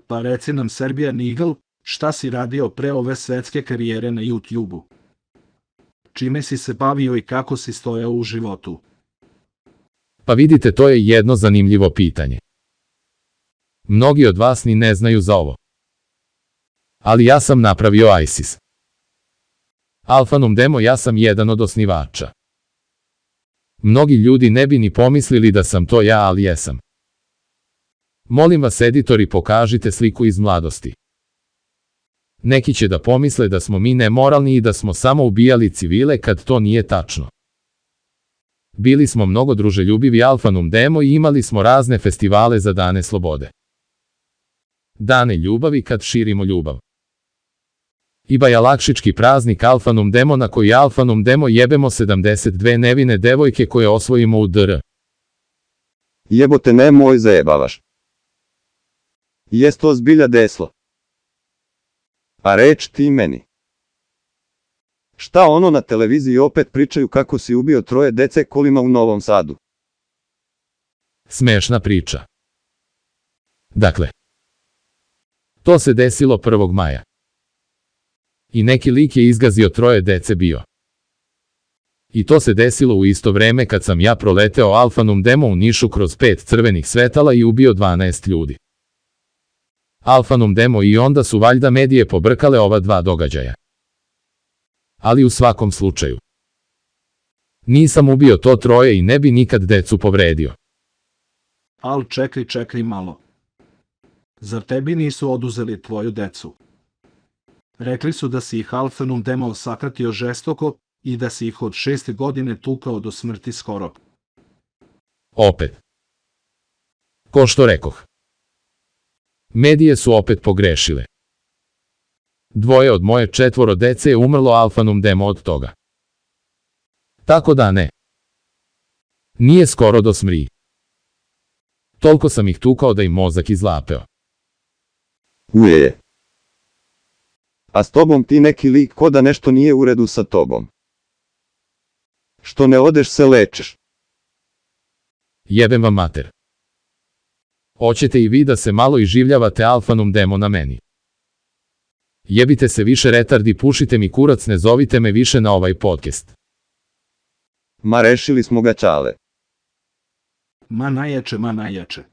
Pa reci nam, Serbian Eagle, šta si radio pre ove svetske karijere na YouTube-u? Čime si se bavio i kako si stojao u životu? Pa vidite, to je jedno zanimljivo pitanje. Mnogi od vas ni ne znaju za ovo. Ali ja sam napravio ISIS. Alpha Num Demo, ja sam jedan od osnivača. Mnogi ljudi ne bi ni pomislili da sam to ja, ali jesam. Molim vas, editori, pokažite sliku iz mladosti. Neki će da pomisle da smo mi nemoralni i da smo samo ubijali civile, kad to nije tačno. Bili smo mnogo druželjubivi Alpha Num Demo i imali smo razne festivale za dane slobode. Dane ljubavi, kad širimo ljubav. I bajalakšički praznik Alpha Num Demo, na koji Alpha Num Demo jebemo 72 nevine devojke koje osvojimo u DR. Jebote, nemoj zajebavaš. Jes to zbilja deslo? A reč ti meni. Šta ono na televiziji opet pričaju kako si ubio 3 dece kolima u Novom Sadu? Smešna priča. Dakle, to se desilo 1. maja. I neki lik je izgazio 3 dece bio. I to se desilo u isto vreme kad sam ja proleteo Alpha Num Demo u Nišu kroz 5 crvenih svetala i ubio 12 ljudi. Alpha Num Demo i onda su valjda medije pobrkale ova 2 događaja. Ali u svakom slučaju, nisam ubio to 3 i ne bi nikad decu povredio. Al čekaj malo. Zar tebi nisu oduzeli tvoju decu? Rekli su da si ih Alpha Num Demo sakatio žestoko i da si ih od 6. godine tukao do smrti skoro. Opet. Ko što rekoh. Medije su opet pogrešile. 2 od moje 4 dece je umrlo Alpha Num Demo od toga. Tako da ne. Nije skoro do smrti. Toliko sam ih tukao da im mozak izlapeo. Ujeje. A s tobom ti neki lik ko da nešto nije u redu sa tobom. Što ne odeš se lečeš? Jebem vam mater. Hoćete i vi da se malo iživljavate Alpha Num Demo na meni? Jebite se više retardi, pušite mi kurac, ne zovite me više na ovaj podcast. Ma rešili smo ga, čale. Ma najjače.